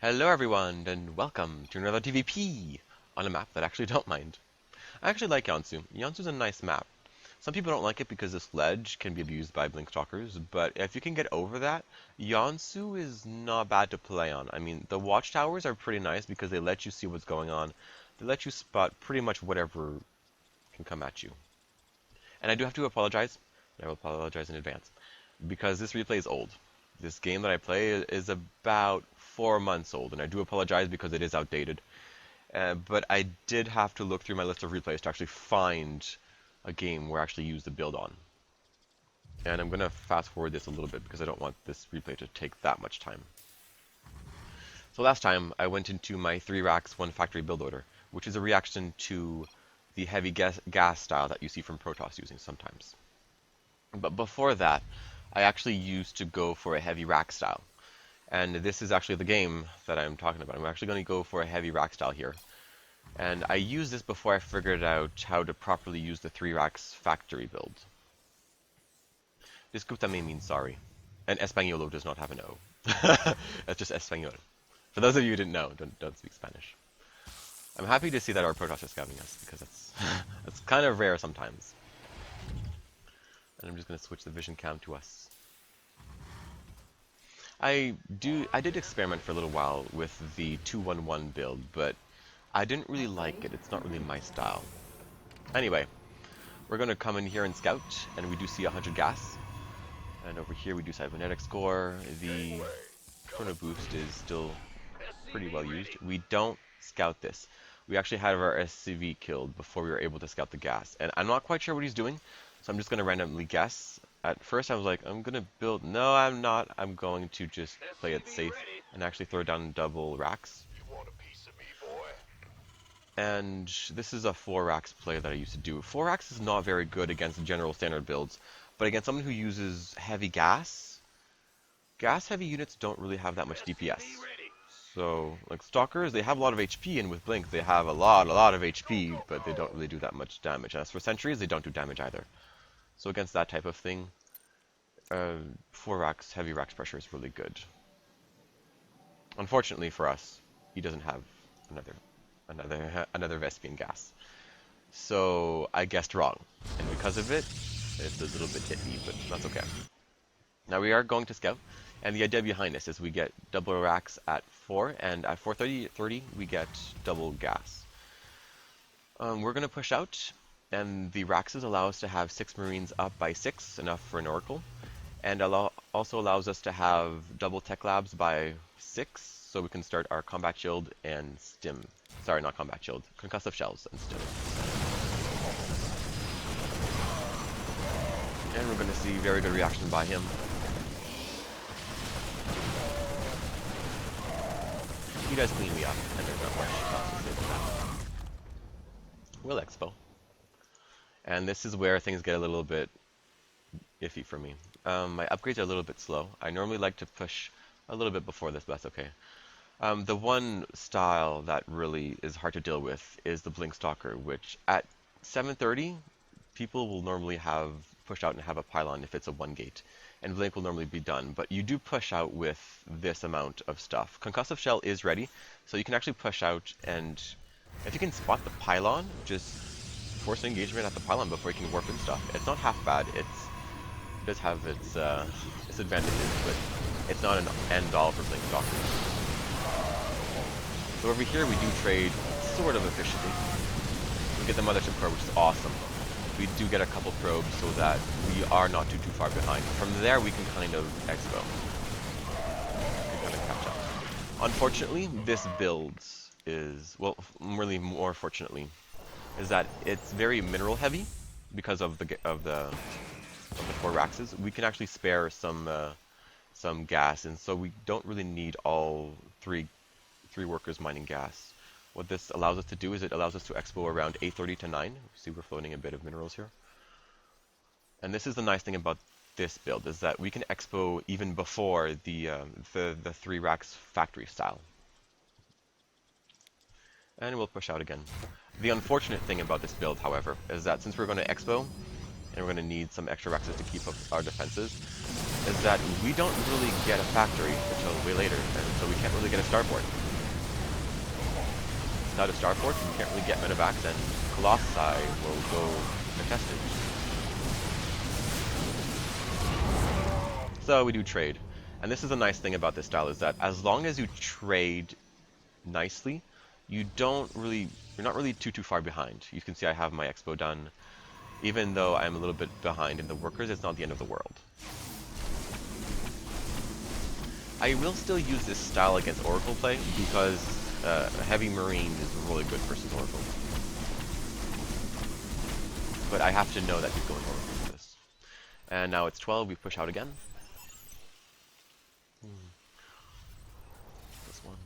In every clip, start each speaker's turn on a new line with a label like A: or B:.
A: Hello everyone, and welcome to another TVP on a map that I actually don't mind. I actually like Yansu. Yansu's a nice map. Some people don't like it because this ledge can be abused by blink stalkers, but if you can get over that, Yansu is not bad to play on. I mean, the watchtowers are pretty nice because they let you see what's going on. They let you spot pretty much whatever can come at you. And I do have to apologize. I will apologize in advance because this replay is old. This game that I play is about 4 months old, and I do apologize because it is outdated. But I did have to look through my list of replays to actually find a game where I actually use the build on. And I'm going to fast forward this a little bit because I don't want this replay to take that much time. So last time I went into my 3 racks 1 factory build order, which is a reaction to the heavy gas style that you see from Protoss using sometimes. But before that, I actually used to go for a heavy rack style. And this is actually the game that I'm talking about. I'm actually going to go for a heavy rack style here. And I used this before I figured out how to properly use the 3 racks factory build. Discúlpame means sorry. And Españolo does not have an O. That's just Español. For those of you who didn't know, don't speak Spanish. I'm happy to see that our Protoss are scouting us, because that's kind of rare sometimes. And I'm just going to switch the vision cam to us. I did experiment for a little while with the 2-1-1 build, but I didn't really like it. It's not really my style. Anyway, we're going to come in here and scout, and we do see 100 gas. And over here we do cybernetic score. The chrono boost is still pretty well used. We don't scout this. We actually had our SCV killed before we were able to scout the gas. And I'm not quite sure what he's doing, so I'm just going to randomly guess. At first I was like, I'm going to build... No, I'm not. I'm going to just play it safe and actually throw down double racks. And this is a 4 racks play that I used to do. 4 racks is not very good against general standard builds, but against someone who uses heavy gas heavy units don't really have that much DPS. So, like stalkers, they have a lot of HP, and with blink they have a lot of HP, but they don't really do that much damage. As for sentries, they don't do damage either. So against that type of thing, 4 racks, heavy racks pressure is really good. Unfortunately for us, he doesn't have another Vespian gas. So I guessed wrong, and because of it, it's a little bit iffy, but that's okay. Now we are going to scout, and the idea behind this is we get double racks at 4, and at 4:30 we get double gas. We're going to push out, and the Raxes allow us to have 6 Marines up by 6, enough for an Oracle, and also allows us to have double Tech Labs by 6, so we can start our Combat Shield and Stim. Sorry, not Combat Shield, Concussive Shells and Stim. And we're going to see very good reaction by him. He does clean me up, and there's not much else to say about that. Will Expo. And this is where things get a little bit iffy for me. My upgrades are a little bit slow. I normally like to push a little bit before this, but that's okay. The one style that really is hard to deal with is the Blink Stalker, which at 7:30, people will normally have push out and have a pylon if it's a 1 gate, and Blink will normally be done, but you do push out with this amount of stuff. Concussive Shell is ready, so you can actually push out, and if you can spot the pylon, just force an engagement at the pylon before you can warp and stuff. It's not half bad. It does have its disadvantages, but it's not an end-all for Blink Stalkers. So over here we do trade sort of efficiently. We get the Mothership Core, which is awesome. We do get a couple probes so that we are not too far behind. From there we can kind of expo. We can kind of catch up. Unfortunately, this build is, well, really more fortunately, is that it's very mineral heavy because of the 4 Raxes. We can actually spare some gas, and so we don't really need all three workers mining gas. What this allows us to do is it allows us to expo around 8:30 to 9. See, we're floating a bit of minerals here. And this is the nice thing about this build, is that we can expo even before the 3 racks factory style. And we'll push out again. The unfortunate thing about this build, however, is that since we're going to expo, and we're going to need some extra Raxes to keep up our defenses, is that we don't really get a factory until way later, and so we can't really get a starport. Without a starport, we can't really get medevacs, and Colossi will go contested. So we do trade. And this is a nice thing about this style, is that as long as you trade nicely, you're not really too far behind. You can see I have my expo done. Even though I'm a little bit behind in the workers, it's not the end of the world. I will still use this style against Oracle play because a heavy Marine is really good versus Oracle. But I have to know that he's going Oracle for this. And now it's 12, we push out again. This one.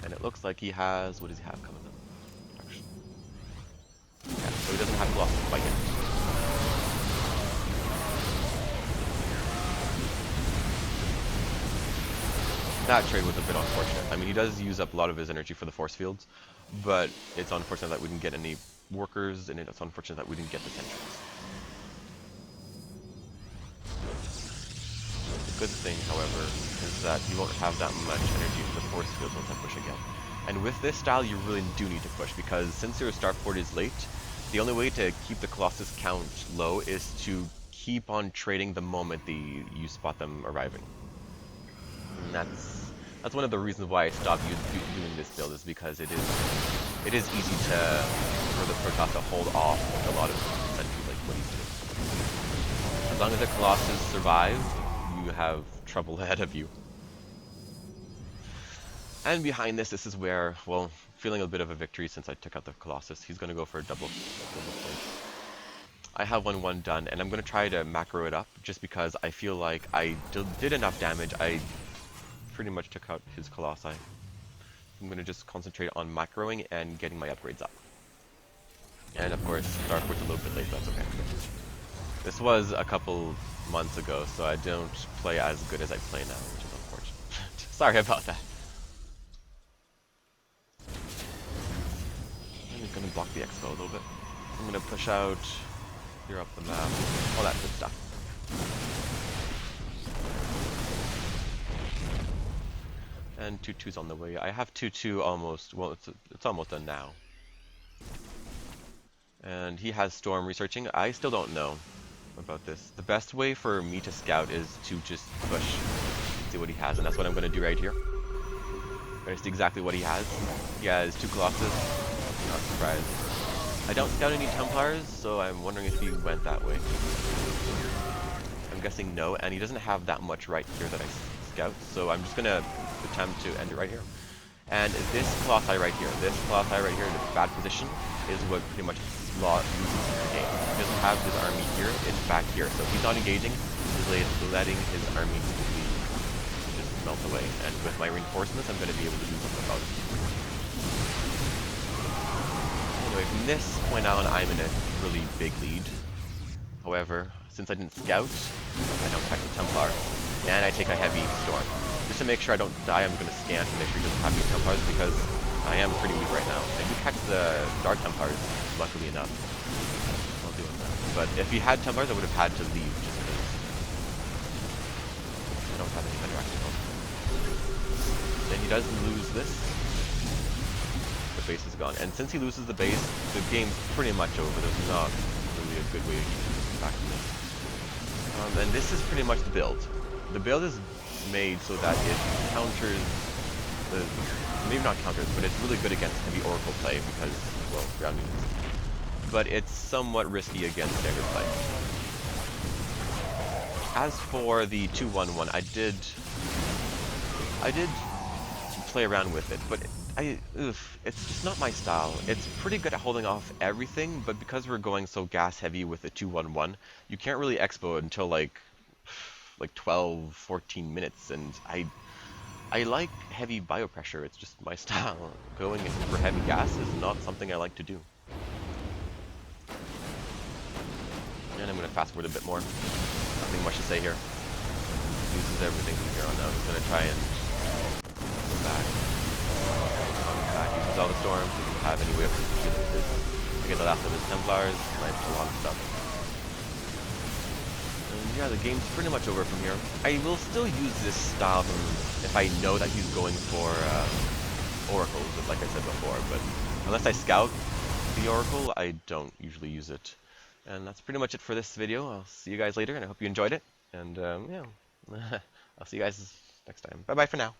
A: And it looks like he has, what does he have coming up? Yeah, so he doesn't have Colossus quite yet. That trade was a bit unfortunate. I mean, he does use up a lot of his energy for the force fields, but it's unfortunate that we didn't get any workers, and it's unfortunate that we didn't get the sentries. The good thing, however, is that you won't have that much energy for the force fields once I push again. And with this style, you really do need to push, because since your starport is late, the only way to keep the Colossus count low is to keep on trading the moment you spot them arriving. And that's one of the reasons why I stopped doing this build, is because it is easy for the protoss to hold off a lot of sentries like what he's doing. As long as the Colossus survive, you have trouble ahead of you. And behind this is where, well, feeling a bit of a victory since I took out the Colossus. He's going to go for a double point. I have 1-1 done, and I'm going to try to macro it up, just because I feel like I did enough damage. I pretty much took out his Colossi. I'm going to just concentrate on macroing and getting my upgrades up. And of course, Starport's a little bit late, but that's okay. This was a couple months ago, so I don't play as good as I play now, which is unfortunate. Sorry about that. I'm going to block the expo a little bit. I'm going to push out, clear up the map, all that good stuff. And 2-2's on the way. I have 2-2 almost, well, it's almost done now. And he has Storm researching. I still don't know about this. The best way for me to scout is to just push, see what he has, and that's what I'm going to do right here. I'm going to see exactly what he has. He has 2 Colossus. Not surprised. I don't scout any Templars, so I'm wondering if he went that way. I'm guessing no, and he doesn't have that much right here that I scout, so I'm just going to attempt to end it right here. And this Colossi right here, in this bad position, is what pretty much loses the game. He doesn't have his army here, it's back here. So if he's not engaging, he's letting his army just melt away. And with my reinforcements, I'm going to be able to do something about it. Anyway, from this point on, I'm in a really big lead. However, since I didn't scout, I don't attack the Templar, and I take a heavy storm. Just to make sure I don't die, I'm going to scan to make sure he doesn't have any Templars, because I am pretty weak right now. I do catch the Dark Templars, luckily enough. I'll do that. But if he had Templars, I would have had to leave, just because I don't have any better action. Then he does lose this. The base is gone. And since he loses the base, the game's pretty much over. There's not really a good way to get back to this. And this is pretty much the build. The build is made so that it counters maybe not counters, but it's really good against heavy Oracle play because, well, ground units. But it's somewhat risky against standard play. As for the 2-1-1, I did play around with it, but it's just not my style. It's pretty good at holding off everything, but because we're going so gas heavy with the 2-1-1, you can't really expo it until like 12, 14 minutes, and I like heavy biopressure. It's just my style. Going in for heavy gas is not something I like to do. And I'm going to fast forward a bit more. Nothing much to say here. Uses everything from here on out. He's going to try and go back. Uses all the storms. He doesn't have any way of to get the last of his Templars. Nice, a lot of stuff. And yeah, the game's pretty much over from here. I will still use this style if I know that he's going for oracles, like I said before, but unless I scout the oracle, I don't usually use it. And that's pretty much it for this video. I'll see you guys later, and I hope you enjoyed it. And yeah, I'll see you guys next time. Bye-bye for now.